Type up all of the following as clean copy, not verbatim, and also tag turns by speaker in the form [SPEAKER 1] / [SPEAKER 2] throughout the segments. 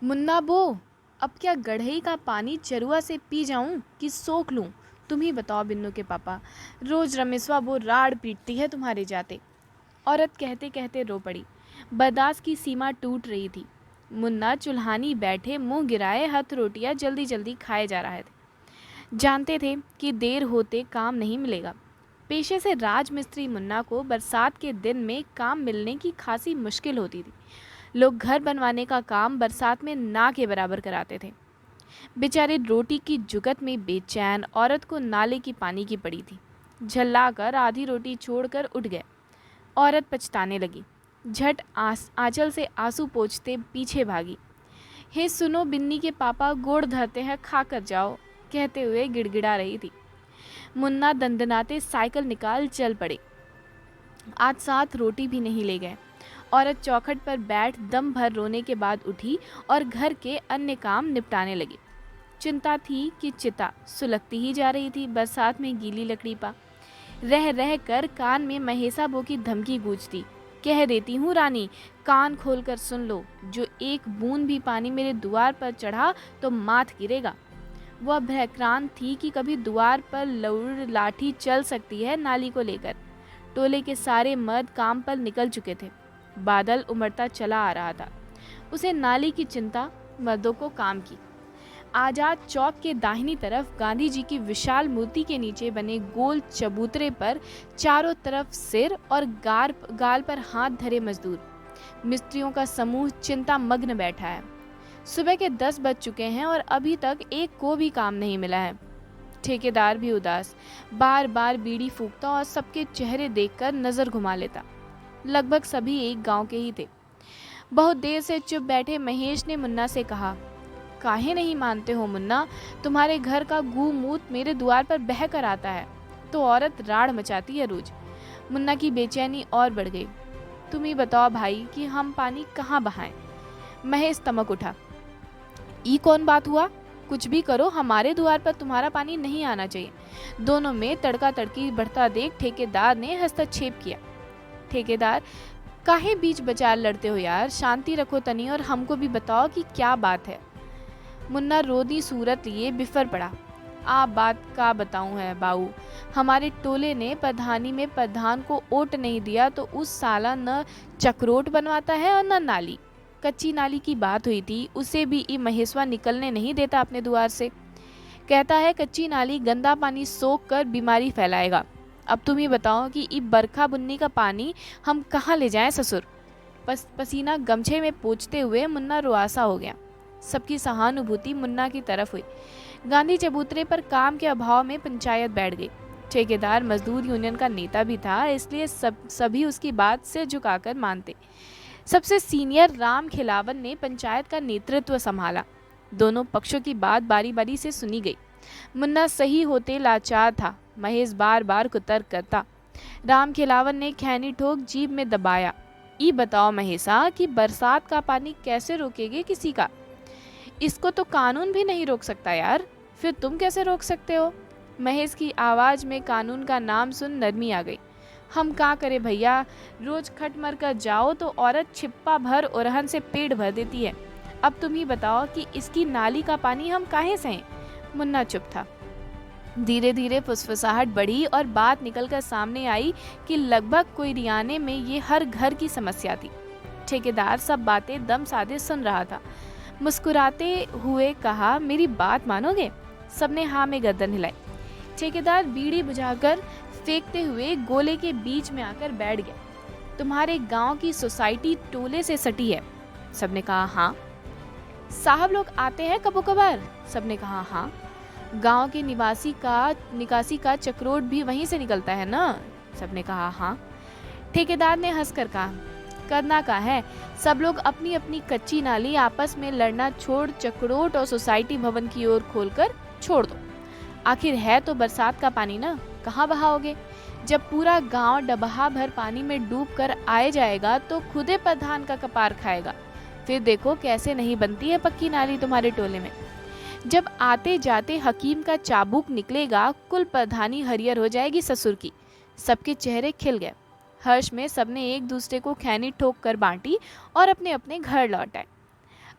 [SPEAKER 1] मुन्ना बो, अब क्या गढ़ई का पानी चरुआ से पी जाऊं कि सोख लूं? तुम ही बताओ बिन्नू के पापा। रोज रमेशवा वो राड़ पीटती है तुम्हारे जाते। औरत कहते कहते रो पड़ी। बर्दाश्त की सीमा टूट रही थी। मुन्ना चुल्हानी बैठे मुंह गिराए हथ रोटियां जल्दी जल्दी खाए जा रहे थे। जानते थे कि देर होते काम नहीं मिलेगा। पेशे से राजमिस्त्री मुन्ना को बरसात के दिन में काम मिलने की खासी मुश्किल होती थी। लोग घर बनवाने का काम बरसात में ना के बराबर कराते थे। बेचारे रोटी की जुगत में बेचैन औरत को नाले की पानी की पड़ी थी। झल्लाकर आधी रोटी छोड़कर उठ गए। औरत पछताने लगी। झट आंचल से आंसू पोंछते पीछे भागी। हे सुनो बिन्नी के पापा, गोड़ धरते हैं, खा कर जाओ, कहते हुए गिड़गिड़ा रही थी। मुन्ना दंदनाते साइकिल निकाल चल पड़े। आज साथ रोटी भी नहीं ले गए। औरत चौखट पर बैठ दम भर रोने के बाद उठी और घर के अन्य काम निपटाने लगी। चिंता थी कि चिता सुलगती ही जा रही थी बरसात में गीली लकड़ी पा। रह रह कर कान में महेसा बो की धमकी गूंजती। कह देती हूँ रानी, कान खोलकर सुन लो, जो एक बूंद भी पानी मेरे द्वार पर चढ़ा तो माथ गिरेगा। वह भयक्रांत थी कि कभी द्वार पर लौड़ लाठी चल सकती है नाली को लेकर। टोले के सारे मर्द काम पर निकल चुके थे। बादल उमड़ता चला आ रहा था। उसे नाली की चिंता, मर्दों को काम की। आजाद चौक के दाहिनी तरफ गांधी जी की विशाल मूर्ति के नीचे बने गोल चबूतरे पर चारों तरफ सिर और गाल पर हाथ धरे मजदूर मिस्त्रियों का समूह चिंता मग्न बैठा है। सुबह के 10 बज चुके हैं और अभी तक एक को भी काम नहीं मिला है। ठेकेदार भी उदास, बार बार बीड़ी फूंकता और सबके चेहरे देखकर नजर घुमा लेता। लगभग सभी एक गांव के ही थे। बहुत देर से चुप बैठे महेश ने मुन्ना से कहा, काहे नहीं मानते हो मुन्ना? तुम्हारे घर का गू मूत मेरे द्वार पर बह कर आता है तो औरत राड़ मचाती है रोज। मुन्ना की बेचैनी और बढ़ गई। तुम ही बताओ भाई कि हम पानी कहाँ बहाएं? महेश तमक उठा। ई कौन बात हुआ? कुछ भी करो, हमारे द्वार पर तुम्हारा पानी नहीं आना चाहिए। दोनों में तड़का तड़की बढ़ता देख ठेकेदार ने हस्तक्षेप किया। ठेकेदार, काहे बीच बचार लड़ते हो यार? शांति रखो तनी और हमको भी बताओ कि क्या बात है। मुन्ना रोदी सूरत लिए बिफर पड़ा। आप बात का बताऊं है बाऊ, हमारे टोले ने प्रधानी में प्रधान को ओट नहीं दिया तो उस साला न चक्रोट बनवाता है और न नाली। कच्ची नाली की बात हुई थी, उसे भी ई महेशवा निकलने नहीं देता अपने द्वार से। कहता है कच्ची नाली गंदा पानी सोख कर बीमारी फैलाएगा। अब तुम ही बताओ कि ई बरखा बुन्नी का पानी हम कहाँ ले जाएं ससुर? पसीना गमछे में पोंछते हुए मुन्ना रुआसा हो गया। सबकी सहानुभूति मुन्ना की तरफ हुई। गांधी चबूतरे पर काम के अभाव में पंचायत बैठ गई। ठेकेदार मजदूर यूनियन का नेता भी था, इसलिए सभी उसकी बात से झुकाकर मानते। सबसे सीनियर राम खिलावन ने पंचायत का नेतृत्व संभाला। दोनों पक्षों की बात बारी बारी से सुनी गई। मुन्ना सही होते लाचार था। महेश बार बार कुतर्क करता। राम खिलावन ने खैनी ठोक जीभ में दबाया। ई बताओ महेशा कि बरसात का पानी कैसे रोकेगे किसी का? इसको तो कानून भी नहीं रोक सकता यार, फिर तुम कैसे रोक सकते हो? महेश की आवाज में कानून का नाम सुन नरमी आ गई। हम क्या करें भैया, रोज खट मर कर जाओ तो औरत छिप्पा भर ओरहन से पेट भर देती है। अब तुम ही बताओ कि इसकी नाली का पानी हम काहे सहें? मुन्ना चुप था। धीरे धीरे फुसफुसाहट बढ़ी और बात निकलकर सामने आई कि लगभग कोई रियाने में ये हर घर की समस्या थी। ठेकेदार सब बातें दम साधे सुन रहा था। मुस्कुराते हुए कहा, मेरी बात मानोगे? सबने हाँ में गर्दन हिलाई। ठेकेदार बीड़ी बुझाकर फेंकते हुए गोले के बीच में आकर बैठ गया। तुम्हारे गांव की सोसाइटी टोले से सटी है? सबने कहा हाँ। साहब लोग आते हैं कबो कभार? सबने कहा हाँ। गांव के निकासी का चक्रोट भी वहीं से निकलता है ना? सबने कहा हाँ। ठेकेदार ने हंसकर कहा, करना का है, सब लोग अपनी अपनी कच्ची नाली आपस में लड़ना छोड़ चक्रोट और सोसाइटी भवन की ओर खोलकर छोड़ दो। आखिर है तो बरसात का पानी ना, कहाँ बहाओगे? जब पूरा गांव डबहा भर पानी में डूब कर आए जाएगा तो खुदे प्रधान का कपार खाएगा। फिर देखो कैसे नहीं बनती है पक्की नाली तुम्हारे टोले में। जब आते जाते हकीम का चाबुक निकलेगा, कुल प्रधानी हरियर हो जाएगी ससुर की। सबके चेहरे खिल गए। हर्ष में सबने एक दूसरे को खैनी ठोक कर बांटी और अपने अपने घर लौट आए।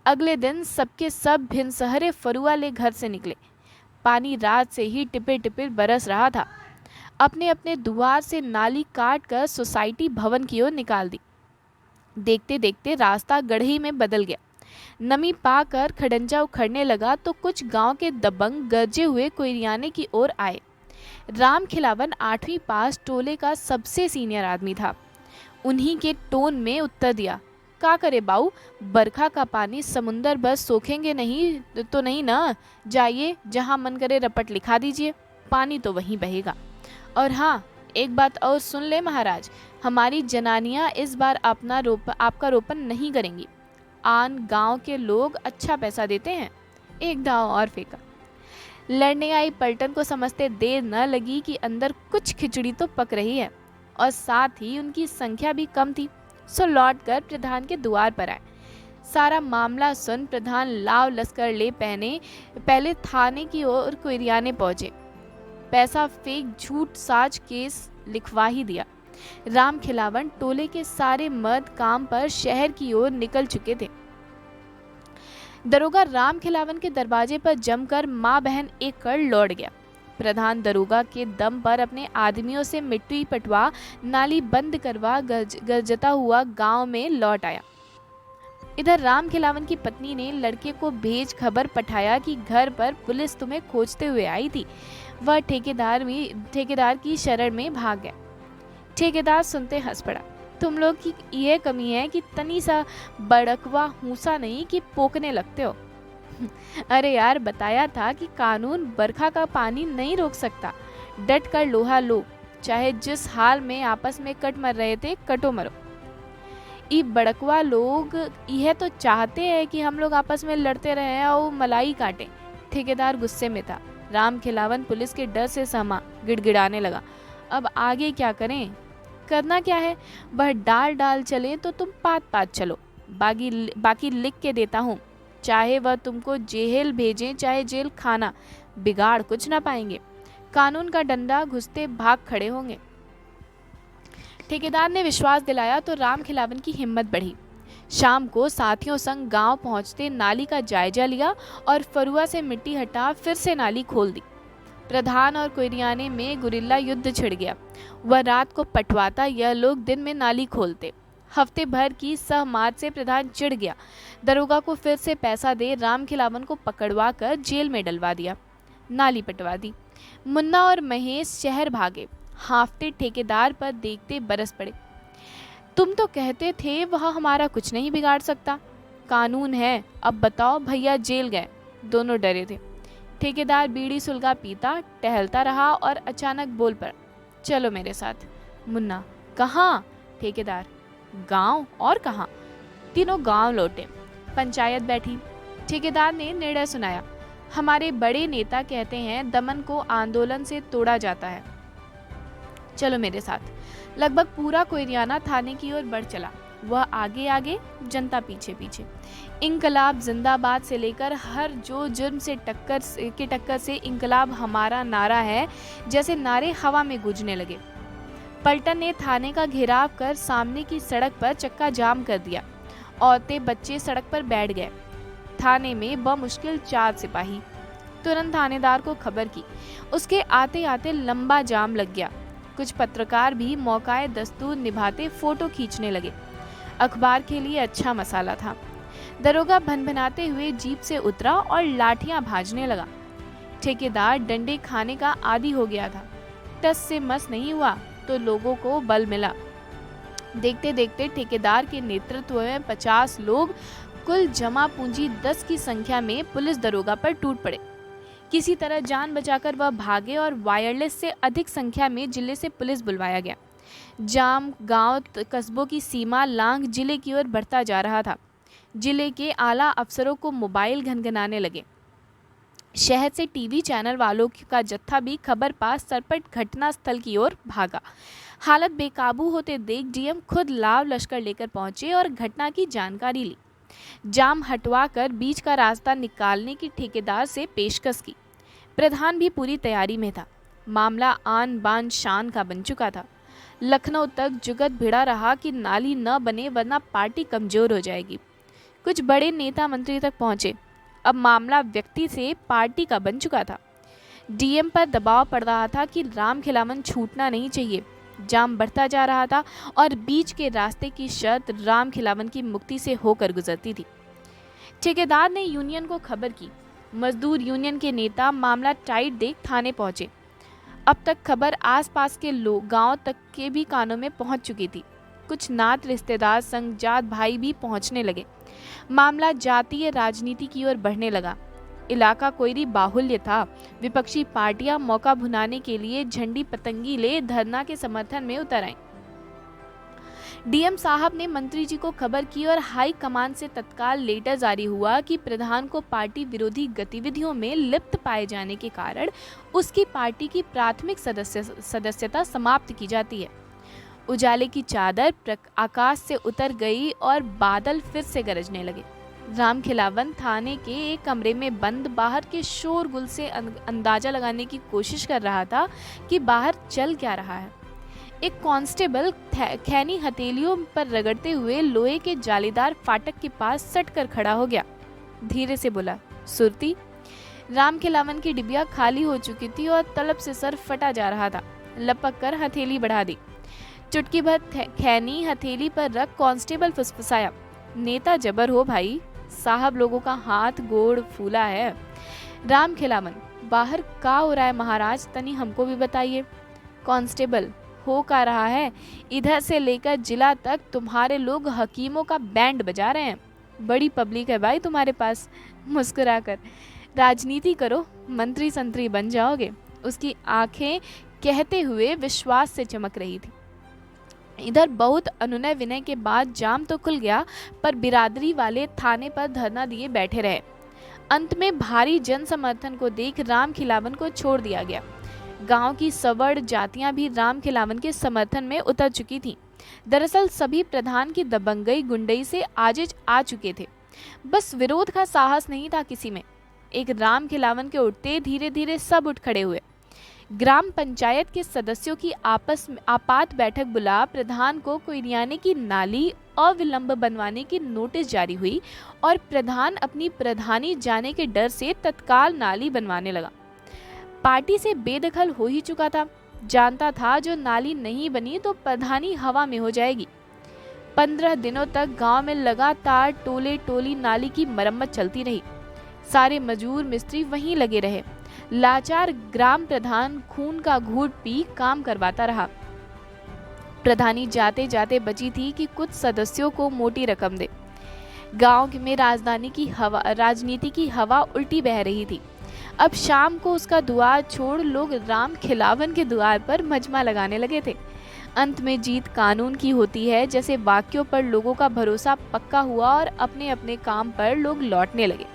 [SPEAKER 1] अगले दिन सबके सब भिनसहरे फरुआ ले घर से निकले। पानी रात से ही टिपिर टिपिर बरस रहा था। अपने अपने द्वार से नाली काट कर सोसाइटी भवन की ओर निकाल दी। देखते देखते रास्ता गढ़ी में बदल गया। नमी पाकर खडंजा उखड़ने लगा तो कुछ गांव के दबंग गरजे हुए कोयरियाने की ओर आए। राम खिलावन 8वीं पास टोले का सबसे सीनियर आदमी था। उन्हीं के टोन में उत्तर दिया, का करे बाऊ, बरखा का पानी समुंदर बस सोखेंगे नहीं तो नहीं ना। जाइए, जहां मन करे रपट लिखा दीजिए, पानी तो वहीं बहेगा। और हाँ, एक बात और सुन ले महाराज, हमारी जनानियां इस बार आपका रोपन नहीं करेंगी। आन गांव के लोग अच्छा पैसा देते हैं। एक दांव और फेंका। लड़ने आई पलटन को समझते देर न लगी कि अंदर कुछ खिचड़ी तो पक रही है, और साथ ही उनकी संख्या भी कम थी। सो लौटकर प्रधान के द्वार पर आए। सारा मामला सुन प्रधान लाव लश्कर ले पहले थाने की ओर कोयरियाने पहुंचे। पैसा फेंक झूठ साज केस लिखवा ही दिया। राम खिलावन टोले के सारे मर्द काम पर शहर की ओर निकल चुके थे। दरोगा राम खिलावन के दरवाजे पर जमकर माँ बहन एक कर लौट गया। प्रधान दरोगा के दम पर अपने आदमियों से मिट्टी पटवा नाली बंद करवा गरजता हुआ गांव में लौट आया। इधर राम खिलावन की पत्नी ने लड़के को भेज खबर पठाया कि घर पर पुलिस तुम्हें खोजते हुए आई थी। वह ठेकेदार की शरण में भाग गया। ठेकेदार सुनते हंस पड़ा। तुम लोग की यह कमी है कि तनी सा बड़कवा हूसा नहीं कि पोकने लगते हो। अरे यार, बताया था कि कानून बरखा का पानी नहीं रोक सकता। डट कर लोहा लो, चाहे जिस हाल में आपस में कट मर रहे थे कटो मरो। ये बड़कवा लोग यह तो चाहते हैं कि हम लोग आपस में लड़ते रहे और मलाई काटें। ठेकेदार गुस्से में था। राम खिलावन पुलिस के डर से सहमा, गिड़गिड़ाने लगा। अब आगे क्या करें? करना क्या है, वह डाल डाल चले तो तुम पात पात चलो। बाकी लिख के देता हूँ, चाहे वह तुमको जेल भेजें चाहे जेल खाना, बिगाड़ कुछ ना पाएंगे। कानून का डंडा घुसते भाग खड़े होंगे। ठेकेदार ने विश्वास दिलाया तो राम खिलावन की हिम्मत बढ़ी। शाम को साथियों संग गांव पहुंचते नाली का जायजा लिया और फरुआ से मिट्टी हटा फिर से नाली खोल दी। प्रधान और कोयरियाने में गुरिल्ला युद्ध छिड़ गया। वह रात को पटवाता, यह लोग दिन में नाली खोलते। हफ्ते भर की सहमात से प्रधान चिढ़ गया। दरोगा को फिर से पैसा दे राम खिलावन को पकड़वा कर जेल में डलवा दिया। नाली पटवा दी। मुन्ना और महेश शहर भागे। हाफते ठेकेदार पर देखते बरस पड़े। तुम तो कहते थे वह हमारा कुछ नहीं बिगाड़ सकता। कानून है, अब बताओ भैया जेल गए। दोनों डरे थे। ठेकेदार बीड़ी सुलगा पीता टहलता रहा और अचानक बोल पड़ा, चलो मेरे साथ। मुन्ना, कहाँ? ठेकेदार, गांव और कहाँ। तीनों गांव लौटे। पंचायत बैठी। ठेकेदार ने निर्णय सुनाया। हमारे बड़े नेता कहते हैं दमन को आंदोलन से तोड़ा जाता है। चलो मेरे साथ। लगभग पूरा कोयरियाना थाने की ओर बढ़ चला। वह आगे आगे, जनता पीछे पीछे। इंकलाब जिंदाबाद से लेकर हर जो जुर्म से टक्कर से इंकलाब हमारा नारा है जैसे नारे हवा में गूंजने लगे। पलटन ने थाने का घेराव कर सामने की सड़क पर चक्का जाम कर दिया। औरतें बच्चे सड़क पर बैठ गए। थाने में बमुश्किल 4 सिपाही। तुरंत थानेदार को खबर की। उसके आते आते लंबा जाम लग गया। कुछ पत्रकार भी मौकाए दस्तूर निभाते फोटो खींचने लगे। अखबार के लिए अच्छा मसाला था। दरोगा भनभनाते हुए जीप से उतरा और लाठियां भाजने लगा। ठेकेदार डंडे खाने का आदी हो गया था। टस से मस नहीं हुआ तो लोगों को बल मिला। देखते देखते ठेकेदार के नेतृत्व में 50 लोग, कुल जमा पूंजी 10 की संख्या में पुलिस दरोगा पर टूट पड़े। किसी तरह जान बचाकर वह भागे और वायरलेस से अधिक संख्या में जिले से पुलिस बुलवाया गया। जाम गांव कस्बों की सीमा लांघ जिले की ओर बढ़ता जा रहा था। जिले के आला अफसरों को मोबाइल घनघनाने लगे। शहर से टीवी चैनल वालों का जत्था भी खबर पास सरपट घटना स्थल की ओर भागा। हालत बेकाबू होते देख डीएम खुद लाव लश्कर लेकर पहुंचे और घटना की जानकारी ली। जाम हटवा कर बीच का रास्ता निकालने की ठेकेदार से पेशकश की। प्रधान भी पूरी तैयारी में था। मामला आन बान शान का बन चुका था। लखनऊ तक जुगत भिड़ा रहा कि नाली न बने वरना पार्टी कमजोर हो जाएगी। कुछ बड़े नेता मंत्री तक पहुंचे। अब मामला व्यक्ति से पार्टी का बन चुका था। डीएम पर दबाव पड़ रहा था कि राम खिलावन छूटना नहीं चाहिए। जाम बढ़ता जा रहा था और बीच के रास्ते की शर्त राम खिलावन की मुक्ति से होकर गुजरती थी। ठेकेदार ने यूनियन को खबर की। मजदूर यूनियन के नेता मामला टाइट देख थाने पहुंचे। अब तक खबर आसपास के लोग गांव तक के भी कानों में पहुंच चुकी थी। कुछ नात रिश्तेदार संगजात भाई भी पहुंचने लगे। मामला जातीय राजनीति की ओर बढ़ने लगा। इलाका कोयरी बाहुल्य था। विपक्षी पार्टियां मौका भुनाने के लिए झंडी पतंगी ले धरना के समर्थन में उतर आईं। डीएम साहब ने मंत्री जी को खबर की और हाई कमान से तत्काल लेटर जारी हुआ कि प्रधान को पार्टी विरोधी गतिविधियों में लिप्त पाए जाने के कारण उसकी पार्टी की प्राथमिक सदस्यता समाप्त की जाती है। उजाले की चादर आकाश से उतर गई और बादल फिर से गरजने लगे। राम खिलावन थाने के एक कमरे में बंद बाहर के शोरगुल से अंदाजा लगाने की कोशिश कर रहा था कि बाहर चल क्या रहा है। एक कांस्टेबल खैनी हथेलियों पर रगड़ते हुए लोहे के जालीदार फाटक के पास सट कर खड़ा हो गया। धीरे से बोला, सुरती। राम खिलावन की डिबिया खाली हो चुकी थी और तलब से सर फटा जा रहा था। लपक कर हथेली बढ़ा दी। चुटकी भर खैनी हथेली पर रख कांस्टेबल फुसफुसाया, नेता जबर हो भाई, साहब लोगों का हाथ गोड़ फूला है। राम खिलावन, बाहर का हो रहा है महाराज, तनी हमको भी बताइए। कांस्टेबल, हो का रहा है, इधर से लेकर जिला तक तुम्हारे लोग हकीमों का बैंड बजा रहे हैं। बड़ी पब्लिक है भाई तुम्हारे पास। मुस्कुराकर, राजनीति करो, मंत्री संतरी बन जाओगे। उसकी आंखें कहते हुए विश्वास से चमक रही थी। इधर बहुत अनुनय विनय के बाद जाम तो खुल गया, पर बिरादरी वाले थाने पर धरना दिए बैठे रहे। अंत में भारी जन समर्थन को देख राम खिलावन को छोड़ दिया गया। गांव की सवर्ण जातियां भी राम खिलावन के समर्थन में उतर चुकी थीं। दरअसल सभी प्रधान की दबंगई गुंडई से आजिज आ चुके थे। बस विरोध का साहस नहीं था किसी में। एक राम खिलावन के उठते धीरे धीरे सब उठ खड़े हुए। ग्राम पंचायत के सदस्यों की आपस में आपात बैठक बुला प्रधान को कोयरियाने की नाली अविलंब बनवाने की नोटिस जारी हुई और प्रधान अपनी प्रधानी जाने के डर से तत्काल नाली बनवाने लगा। पार्टी से बेदखल हो ही चुका था। जानता था जो नाली नहीं बनी तो प्रधानी हवा में हो जाएगी। 15 दिनों तक गांव में लगातार टोले टोली नाली की मरम्मत चलती रही। सारे मजदूर मिस्त्री वहीं लगे रहे। लाचार ग्राम प्रधान खून का घूंट पी काम करवाता रहा। प्रधानी जाते जाते बची थी कि कुछ सदस्यों को मोटी रकम दे। गांव में राजनीति की हवा उल्टी बह रही थी। अब शाम को उसका द्वार छोड़ लोग राम खिलावन के द्वार पर मजमा लगाने लगे थे। अंत में जीत कानून की होती है। जैसे वाक्यों पर लोगों का भरोसा पक्का हुआ और अपने अपने काम पर लोग लौटने लगे।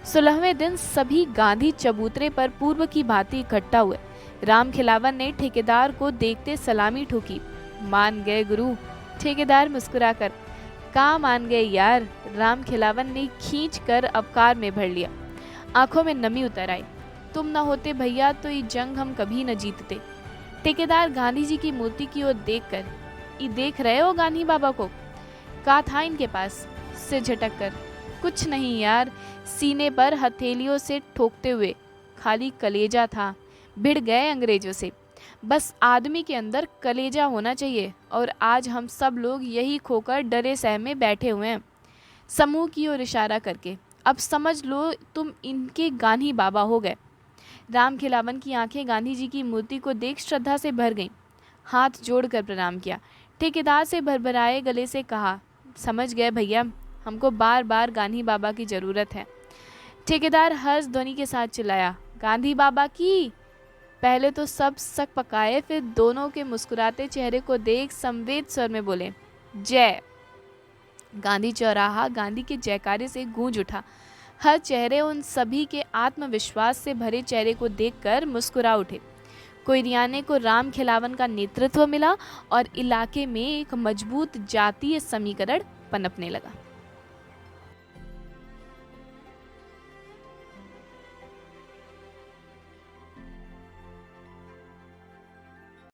[SPEAKER 1] 16वें दिन सभी गांधी चबूतरे पर पूर्व की भांति इकट्ठा हुए। राम खिलावन ने ठेकेदार को देखते सलामी ठोकी। मान गए गुरु। ठेकेदार मुस्कुराकर, कहाँ मान गए यार। राम खिलावन ने खींच कर अवकार में भर लिया। आंखों में नमी उतर आई। तुम न होते भैया तो ये जंग हम कभी न जीतते। ठेकेदार गांधी जी की मूर्ति की ओर देखकर, ये देख रहे हो गांधी बाबा को? कहा था इनके पास, सिर झटक कर। कुछ नहीं यार, सीने पर हथेलियों से ठोकते हुए। खाली कलेजा था। भिड़ गए अंग्रेजों से। बस आदमी के अंदर कलेजा होना चाहिए और आज हम सब लोग यही खोकर डरे सहमे बैठे हुए हैं। समूह की ओर इशारा करके, अब समझ लो तुम इनके गांधी बाबा हो गए। राम खिलावन की आंखें गांधी जी की मूर्ति को देख श्रद्धा से भर गईं। हाथ जोड़कर प्रणाम किया। ठेकेदार से भरभराए गले से कहा, समझ गए भैया, हमको बार बार गांधी बाबा की ज़रूरत है। ठेकेदार हर्ष ध्वनि के साथ चिल्लाया, गांधी बाबा की। पहले तो सब सक पकाए, फिर दोनों के मुस्कुराते चेहरे को देख संवेद स्वर में बोले, जय। गांधी चौराहा गांधी के जयकारे से गूंज उठा। हर चेहरे उन सभी के आत्मविश्वास से भरे चेहरे को देखकर मुस्कुरा उठे। कोयरियाने को राम खिलावन का नेतृत्व मिला और इलाके में एक मजबूत जातीय समीकरण पनपने लगा।